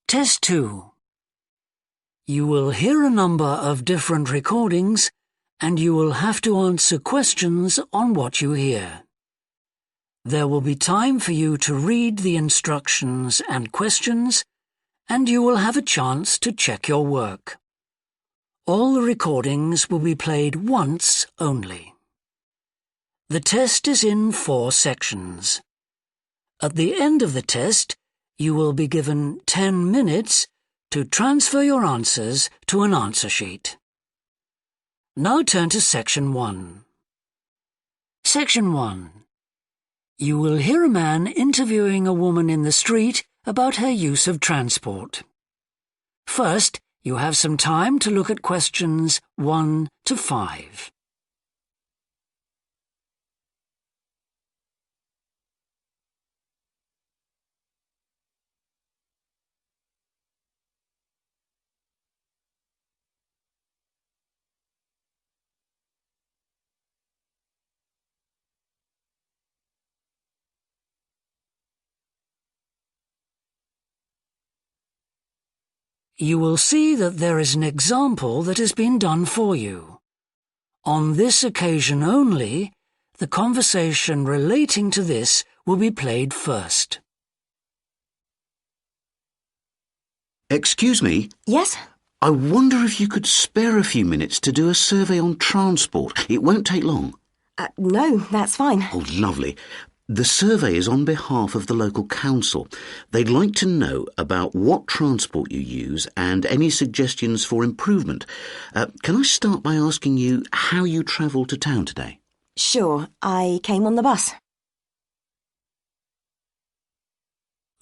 Test 2. You will hear a number of different recordings and you will have to answer questions on what you hear. There will be time for you to read the instructions and questions, and you will have a chance to check your work. All the recordings will be played once only. The test is in 4 sections. At the end of the test, you will be given 10 minutes to transfer your answers to an answer sheet. Now turn to Section 1. Section 1. You will hear a man interviewing a woman in the street about her use of transport. First, you have some time to look at questions 1 to 5. You will see that there is an example that has been done for you. On this occasion only, the conversation relating to this will be played first. Excuse me? Yes? I wonder if you could spare a few minutes to do a survey on transport. It won't take long. No, that's fine. Oh, lovely. The survey is on behalf of the local council. They'd like to know about what transport you use and any suggestions for improvement. Can I start by asking you how you travelled to town today? Sure, I came on the bus.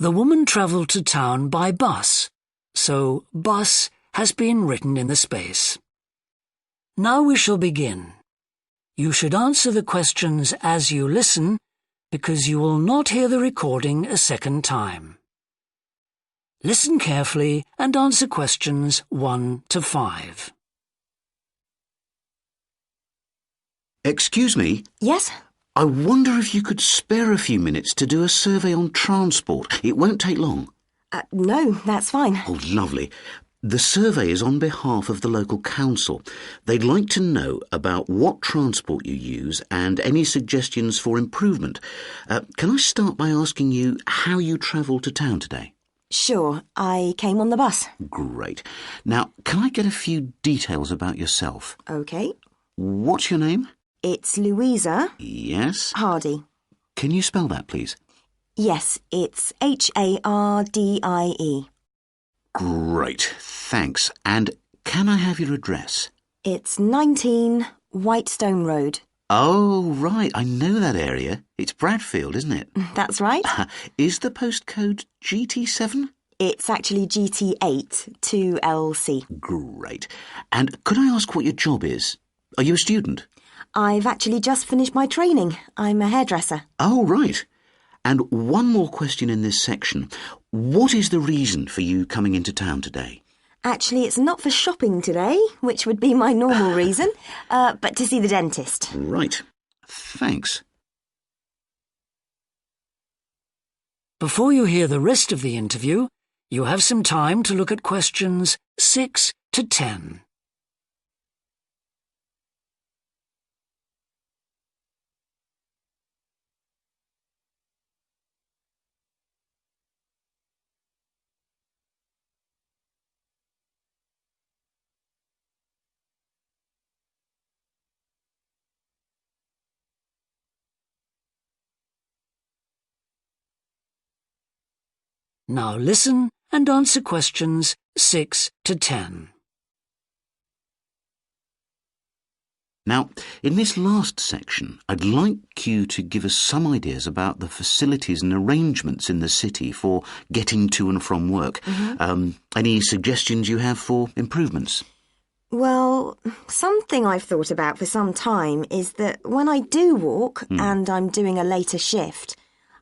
The woman travelled to town by bus, so bus has been written in the space. Now we shall begin. You should answer the questions as you listen, because you will not hear the recording a second time. Listen carefully and answer questions 1 to 5. Excuse me? Yes? I wonder if you could spare a few minutes to do a survey on transport. It won't take long. No, that's fine. Oh, lovely. The survey is on behalf of the local council. They'd like to know about what transport you use and any suggestions for improvement. Can I start by asking you how you travelled to town today? Sure, I came on the bus. Great. Now, can I get a few details about yourself? OK. What's your name? It's Louisa. Yes. Hardy. Can you spell that, please? Yes, it's Hardie. Great, thanks. And can I have your address? It's 19 Whitestone Road. Oh, right, I know that area. It's Bradfield, isn't it? That's right. Is the postcode GT7? It's actually GT8 2LC. Great. And could I ask what your job is? Are you a student? I've actually just finished my training. I'm a hairdresser. Oh, right. And one more question in this section. What is the reason for you coming into town today? Actually, it's not for shopping today, which would be my normal reason, but to see the dentist. Right. Thanks. Before you hear the rest of the interview, you have some time to look at questions 6 to 10. Now listen and answer questions 6 to 10. Now, in this last section, I'd like you to give us some ideas about the facilities and arrangements in the city for getting to and from work. Any suggestions you have for improvements? Well, something I've thought about for some time is that when I do walk and I'm doing a later shift,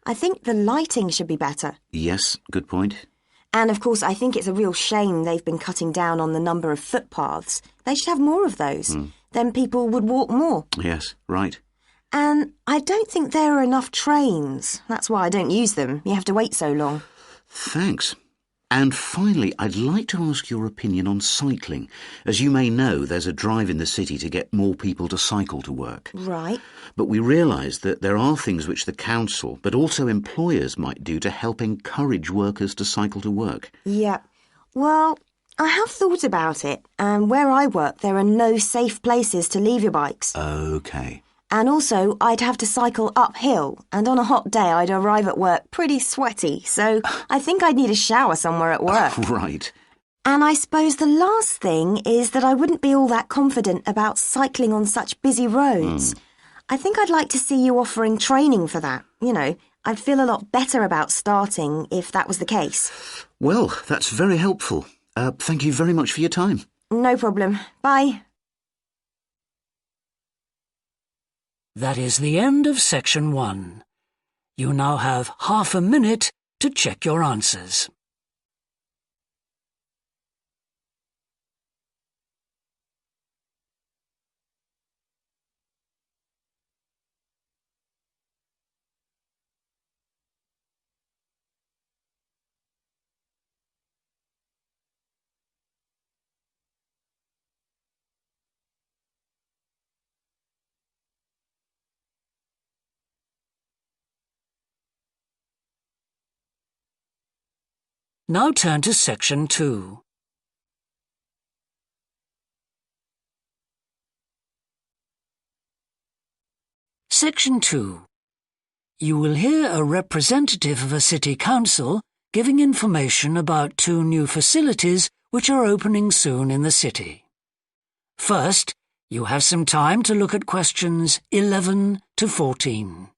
I think the lighting should be better. Yes, good point. And of course, I think it's a real shame they've been cutting down on the number of footpaths. They should have more of those. Then people would walk more. Yes, right. And I don't think there are enough trains. That's why I don't use them. You have to wait so long. Thanks. And finally, I'd like to ask your opinion on cycling. As you may know, there's a drive in the city to get more people to cycle to work. Right. But we realise that there are things which the council, but also employers, might do to help encourage workers to cycle to work. Yeah. Well, I have thought about it, and where I work, there are no safe places to leave your bikes. OK. And also, I'd have to cycle uphill, and on a hot day, I'd arrive at work pretty sweaty, so I think I'd need a shower somewhere at work. Right. And I suppose the last thing is that I wouldn't be all that confident about cycling on such busy roads. I think I'd like to see you offering training for that. You know, I'd feel a lot better about starting if that was the case. Well, that's very helpful. Thank you very much for your time. No problem. Bye. That is the end of section 1. You now have half a minute to check your answers. Now turn to section 2. Section 2. You will hear a representative of a city council giving information about 2 new facilities which are opening soon in the city. First, you have some time to look at questions 11 to 14.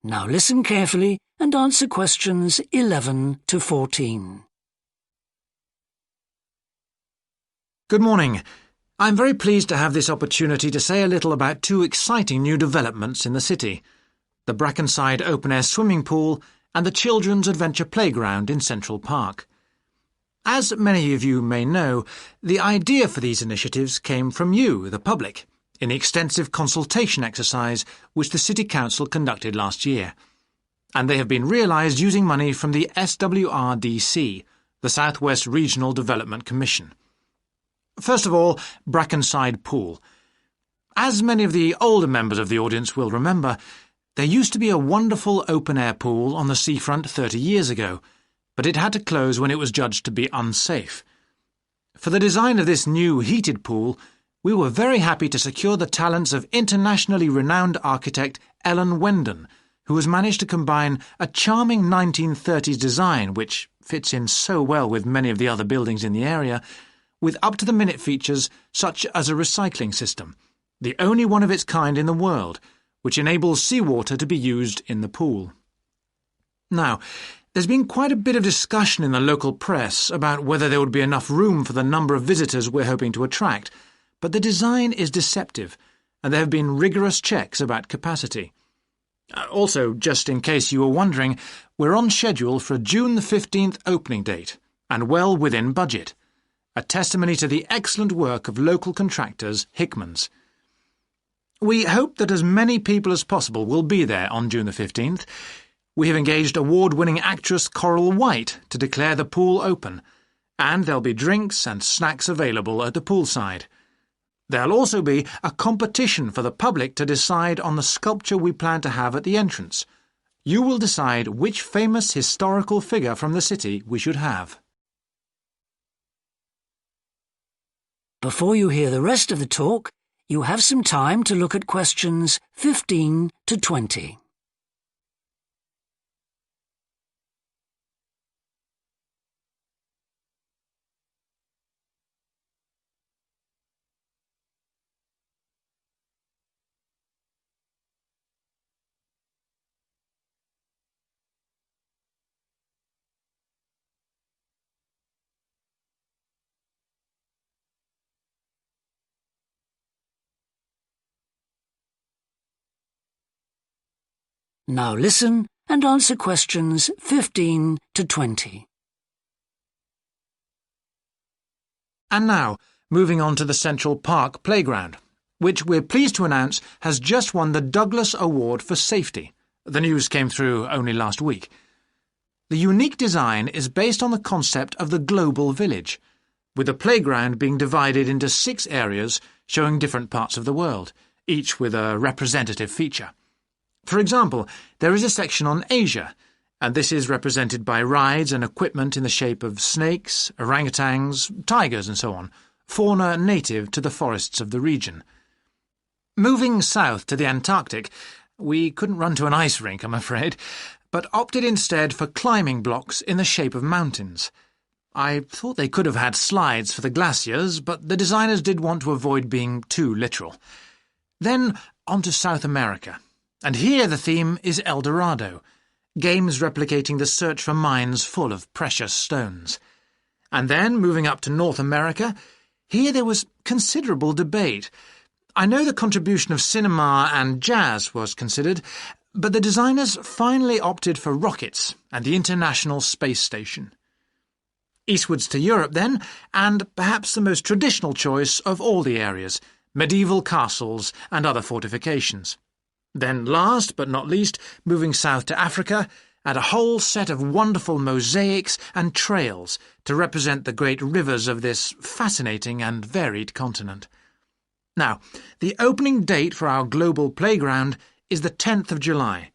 Now listen carefully and answer questions 11 to 14. Good morning. I'm very pleased to have this opportunity to say a little about 2 exciting new developments in the city: the Brackenside open-air swimming pool and the Children's Adventure Playground in Central Park. As many of you may know, the idea for these initiatives came from you, the public, in the extensive consultation exercise which the City Council conducted last year. And they have been realised using money from the SWRDC, the South West Regional Development Commission. First of all, Brackenside Pool. As many of the older members of the audience will remember, there used to be a wonderful open-air pool on the seafront 30 years ago, but it had to close when it was judged to be unsafe. For the design of this new heated pool, we were very happy to secure the talents of internationally renowned architect Ellen Wendon, who has managed to combine a charming 1930s design, which fits in so well with many of the other buildings in the area, with up-to-the-minute features such as a recycling system, the only one of its kind in the world, which enables seawater to be used in the pool. Now, there's been quite a bit of discussion in the local press about whether there would be enough room for the number of visitors we're hoping to attract, but the design is deceptive, and there have been rigorous checks about capacity. Also, just in case you were wondering, we're on schedule for a June the 15th opening date, and well within budget. A testimony to the excellent work of local contractors Hickman's. We hope that as many people as possible will be there on June the 15th. We have engaged award-winning actress Coral White to declare the pool open, and there'll be drinks and snacks available at the poolside. There'll also be a competition for the public to decide on the sculpture we plan to have at the entrance. You will decide which famous historical figure from the city we should have. Before you hear the rest of the talk, you have some time to look at questions 15 to 20. Now listen and answer questions 15 to 20. And now, moving on to the Central Park Playground, which we're pleased to announce has just won the Douglas Award for Safety. The news came through only last week. The unique design is based on the concept of the global village, with the playground being divided into 6 areas showing different parts of the world, each with a representative feature. For example, there is a section on Asia, and this is represented by rides and equipment in the shape of snakes, orangutans, tigers and so on, fauna native to the forests of the region. Moving south to the Antarctic, we couldn't run to an ice rink, I'm afraid, but opted instead for climbing blocks in the shape of mountains. I thought they could have had slides for the glaciers, but the designers did want to avoid being too literal. Then on to South America, and here the theme is El Dorado, games replicating the search for mines full of precious stones. And then, moving up to North America, here there was considerable debate. I know the contribution of cinema and jazz was considered, but the designers finally opted for rockets and the International Space Station. Eastwards to Europe then, and perhaps the most traditional choice of all the areas, medieval castles and other fortifications. Then last but not least, moving south to Africa, and a whole set of wonderful mosaics and trails to represent the great rivers of this fascinating and varied continent. Now, the opening date for our global playground is the 10th of July,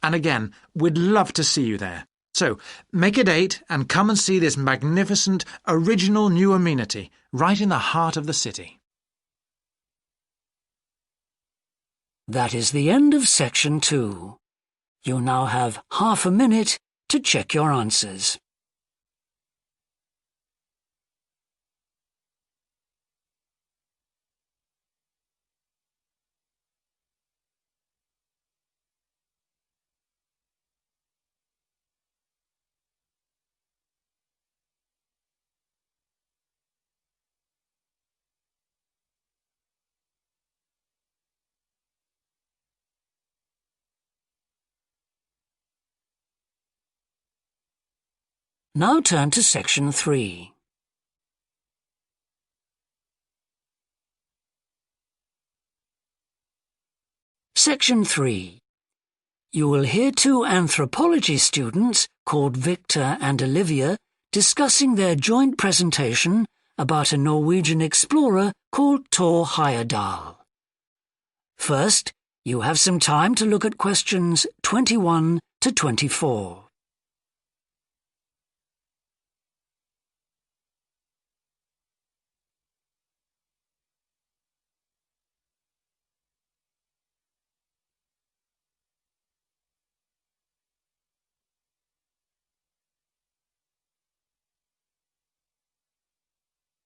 and again, we'd love to see you there. So, make a date and come and see this magnificent, original new amenity right in the heart of the city. That is the end of section 2. You now have half a minute to check your answers. Now turn to section 3. Section 3. You will hear 2 anthropology students called Victor and Olivia discussing their joint presentation about a Norwegian explorer called Thor Heyerdahl. First, you have some time to look at questions 21 to 24.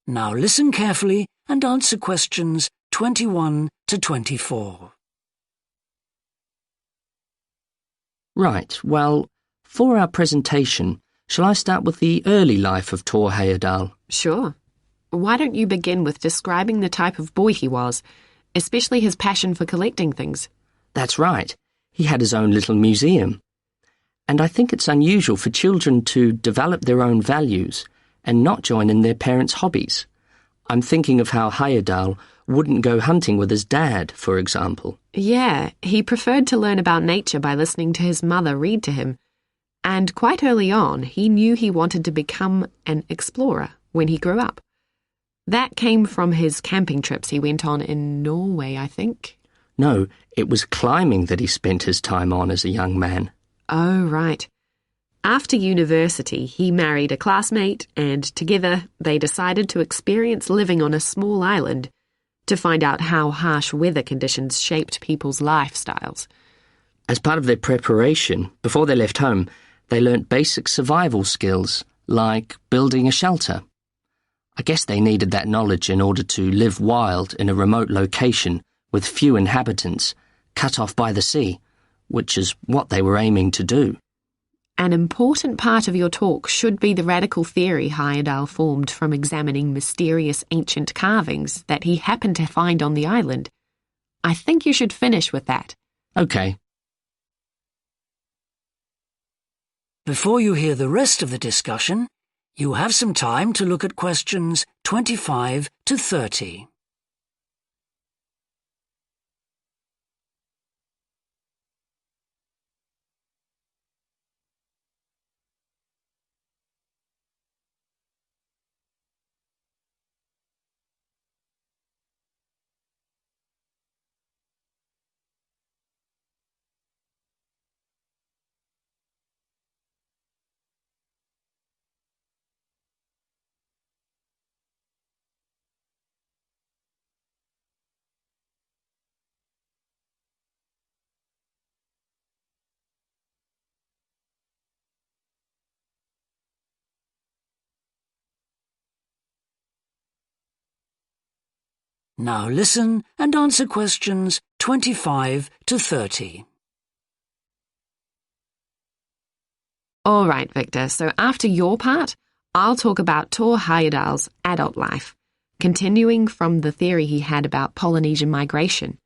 Now listen carefully and answer questions 21 to 24. Right, well, for our presentation, shall I start with the early life of Thor Heyerdahl? Sure. Why don't you begin with describing the type of boy he was, especially his passion for collecting things? That's right. He had his own little museum. And I think it's unusual for children to develop their own values and not join in their parents' hobbies. I'm thinking of how Heyerdahl wouldn't go hunting with his dad, for example. Yeah, he preferred to learn about nature by listening to his mother read to him. And quite early on, he knew he wanted to become an explorer when he grew up. That came from his camping trips he went on in Norway, I think. No, it was climbing that he spent his time on as a young man. Oh, right. After university, he married a classmate, and together they decided to experience living on a small island to find out how harsh weather conditions shaped people's lifestyles. As part of their preparation, before they left home, they learnt basic survival skills, like building a shelter. I guess they needed that knowledge in order to live wild in a remote location with few inhabitants, cut off by the sea, which is what they were aiming to do. An important part of your talk should be the radical theory Heyerdahl formed from examining mysterious ancient carvings that he happened to find on the island. I think you should finish with that. Okay. Before you hear the rest of the discussion, you have some time to look at questions 25 to 30. Now listen and answer questions 25 to 30. All right, Victor, so after your part, I'll talk about Thor Heyerdahl's adult life, continuing from the theory he had about Polynesian migration.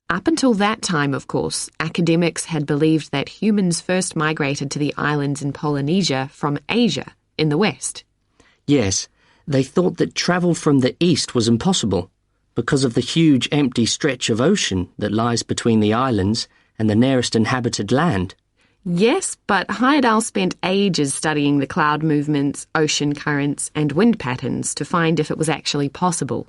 Up until that time, of course, academics had believed that humans first migrated to the islands in Polynesia from Asia in the west. Yes, they thought that travel from the east was impossible because of the huge empty stretch of ocean that lies between the islands and the nearest inhabited land. Yes, but Heyerdahl spent ages studying the cloud movements, ocean currents, and wind patterns to find if it was actually possible.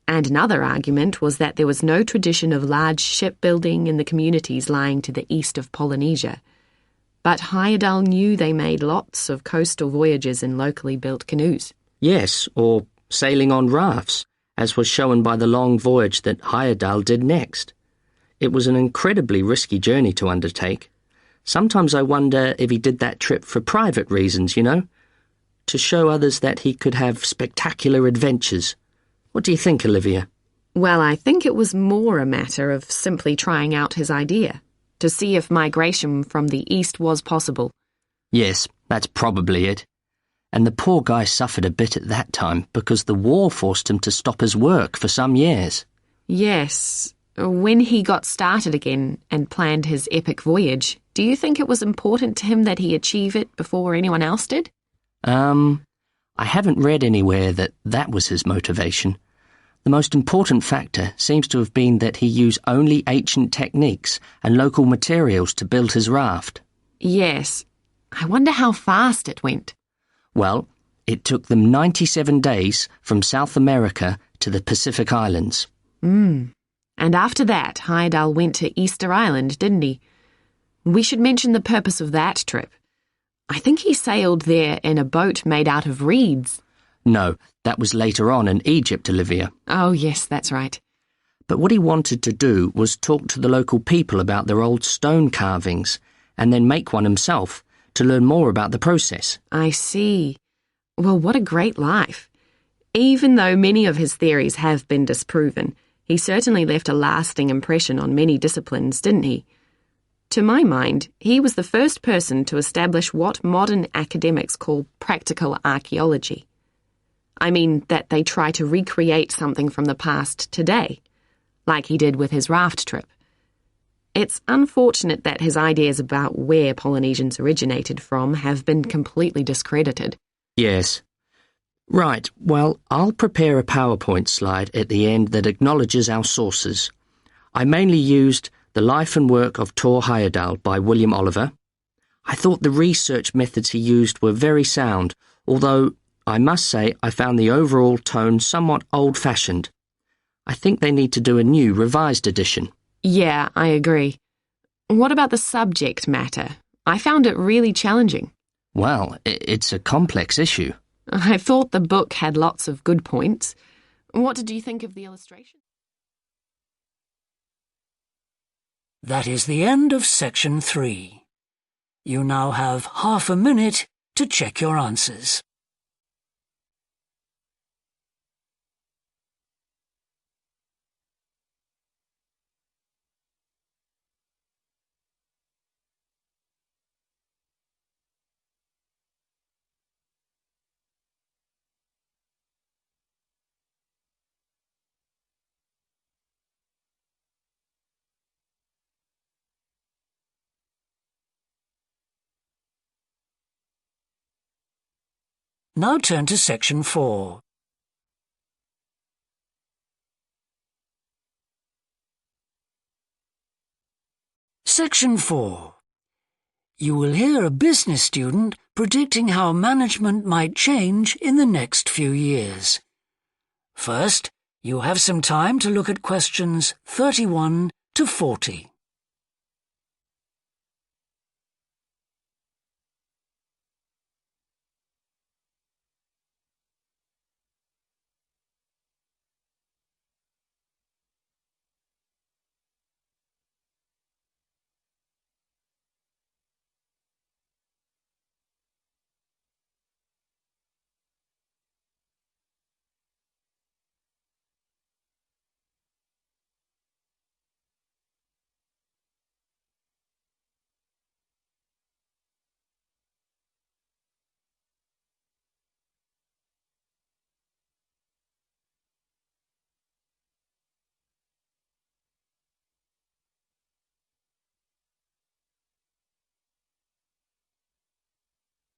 And another argument was that there was no tradition of large shipbuilding in the communities lying to the east of Polynesia. But Heyerdahl knew they made lots of coastal voyages in locally built canoes. Yes, or sailing on rafts, as was shown by the long voyage that Heyerdahl did next. It was an incredibly risky journey to undertake. Sometimes I wonder if he did that trip for private reasons, you know, to show others that he could have spectacular adventures. What do you think, Olivia? Well, I think it was more a matter of simply trying out his idea, to see if migration from the east was possible. Yes, that's probably it. And the poor guy suffered a bit at that time because the war forced him to stop his work for some years. Yes. When he got started again and planned his epic voyage, do you think it was important to him that he achieve it before anyone else did? I haven't read anywhere that that was his motivation. The most important factor seems to have been that he used only ancient techniques and local materials to build his raft. Yes. I wonder how fast it went. Well, it took them 97 days from South America to the Pacific Islands. And after that, Heyerdahl went to Easter Island, didn't he? We should mention the purpose of that trip. I think he sailed there in a boat made out of reeds. No, that was later on in Egypt, Olivia. Oh, yes, that's right. But what he wanted to do was talk to the local people about their old stone carvings and then make one himself to learn more about the process. I see. Well, what a great life. Even though many of his theories have been disproven, he certainly left a lasting impression on many disciplines, didn't he? To my mind, he was the first person to establish what modern academics call practical archaeology. I mean that they try to recreate something from the past today, like he did with his raft trip. It's unfortunate that his ideas about where Polynesians originated from have been completely discredited. Yes. Right, well, I'll prepare a PowerPoint slide at the end that acknowledges our sources. I mainly used The Life and Work of Thor Heyerdahl by William Oliver. I thought the research methods he used were very sound, although I must say I found the overall tone somewhat old-fashioned. I think they need to do a new, revised edition. Yeah, I agree. What about the subject matter? I found it really challenging. Well, it's a complex issue. I thought the book had lots of good points. What did you think of the illustration? That is the end of section 3. You now have half a minute to check your answers. Now turn to Section 4. Section 4. You will hear a business student predicting how management might change in the next few years. First, you have some time to look at questions 31 to 40.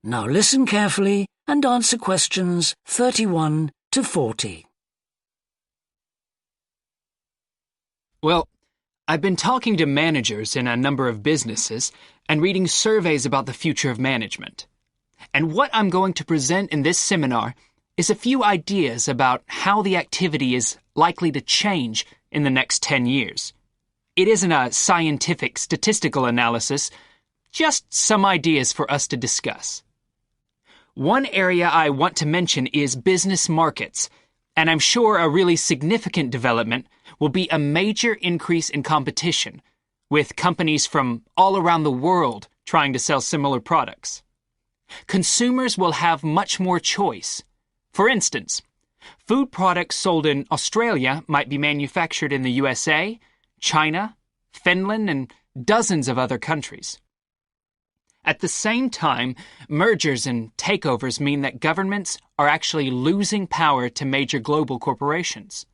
Now listen carefully and answer questions 31 to 40. Well, I've been talking to managers in a number of businesses and reading surveys about the future of management. And what I'm going to present in this seminar is a few ideas about how the activity is likely to change in the next 10 years. It isn't a scientific statistical analysis, just some ideas for us to discuss. One area I want to mention is business markets, and I'm sure a really significant development will be a major increase in competition, with companies from all around the world trying to sell similar products. Consumers will have much more choice. For instance, food products sold in Australia might be manufactured in the USA, China, Finland, and dozens of other countries. At the same time, mergers and takeovers mean that governments are actually losing power to major global corporations.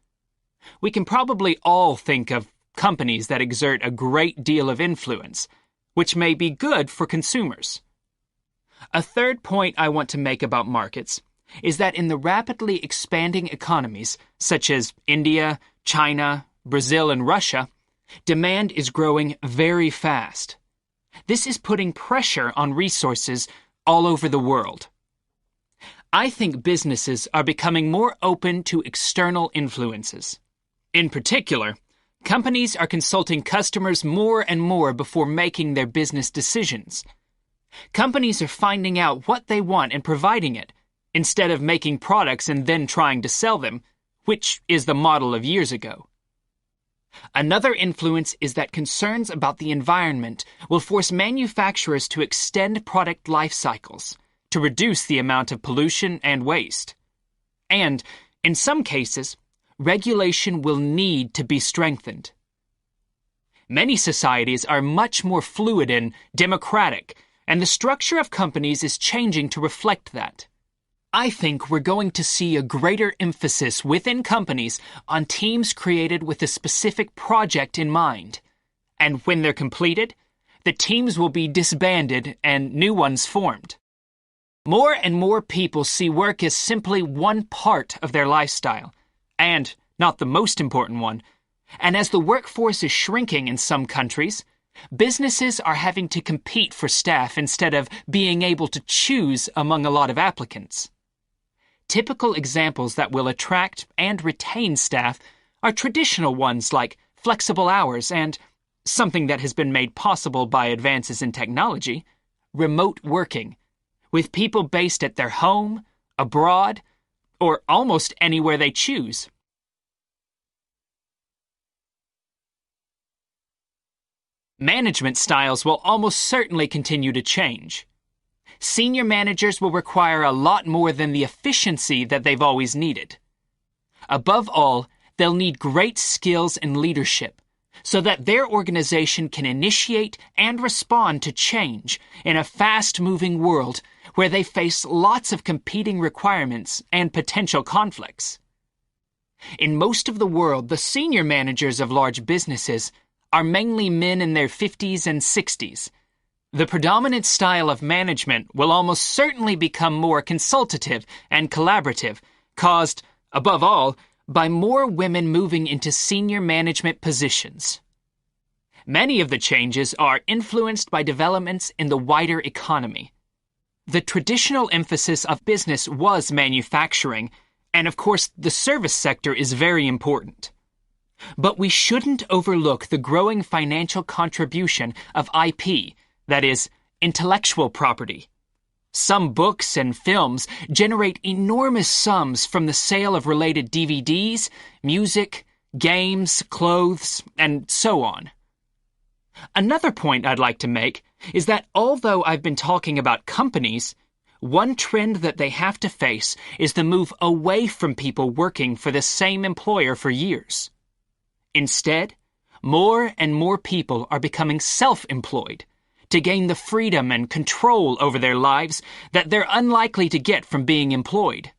We can probably all think of companies that exert a great deal of influence, which may be good for consumers. A third point I want to make about markets is that in the rapidly expanding economies, such as India, China, Brazil, and Russia, demand is growing very fast. This is putting pressure on resources all over the world. I think businesses are becoming more open to external influences. In particular, companies are consulting customers more and more before making their business decisions. Companies are finding out what they want and providing it, instead of making products and then trying to sell them, which is the model of years ago. Another influence is that concerns about the environment will force manufacturers to extend product life cycles to reduce the amount of pollution and waste. And, in some cases, regulation will need to be strengthened. Many societies are much more fluid and democratic, and the structure of companies is changing to reflect that. I think we're going to see a greater emphasis within companies on teams created with a specific project in mind. And when they're completed, the teams will be disbanded and new ones formed. More and more people see work as simply one part of their lifestyle, and not the most important one. And as the workforce is shrinking in some countries, businesses are having to compete for staff instead of being able to choose among a lot of applicants. Typical examples that will attract and retain staff are traditional ones like flexible hours and, something that has been made possible by advances in technology, remote working, with people based at their home, abroad, or almost anywhere they choose. Management styles will almost certainly continue to change. Senior managers will require a lot more than the efficiency that they've always needed. Above all, they'll need great skills in leadership so that their organization can initiate and respond to change in a fast-moving world where they face lots of competing requirements and potential conflicts. In most of the world, the senior managers of large businesses are mainly men in their 50s and 60s, The predominant style of management will almost certainly become more consultative and collaborative, caused, above all, by more women moving into senior management positions. Many of the changes are influenced by developments in the wider economy. The traditional emphasis of business was manufacturing, and of course the service sector is very important. But we shouldn't overlook the growing financial contribution of IP, that is, intellectual property. Some books and films generate enormous sums from the sale of related DVDs, music, games, clothes, and so on. Another point I'd like to make is that although I've been talking about companies, one trend that they have to face is the move away from people working for the same employer for years. Instead, more and more people are becoming self-employed to gain the freedom and control over their lives that they're unlikely to get from being employed.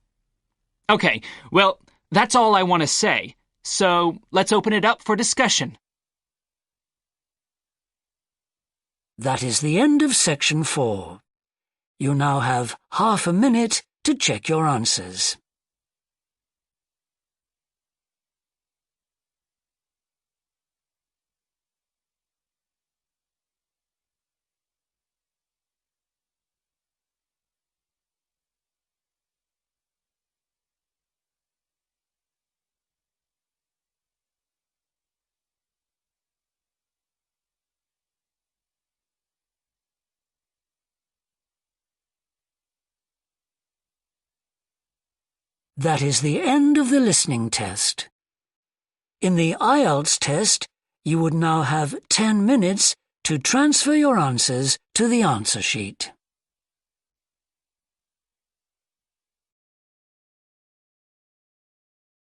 Okay, well, that's all I want to say, so let's open it up for discussion. That is the end of section 4. You now have half a minute to check your answers. That is the end of the listening test. In the IELTS test, you would now have 10 minutes to transfer your answers to the answer sheet.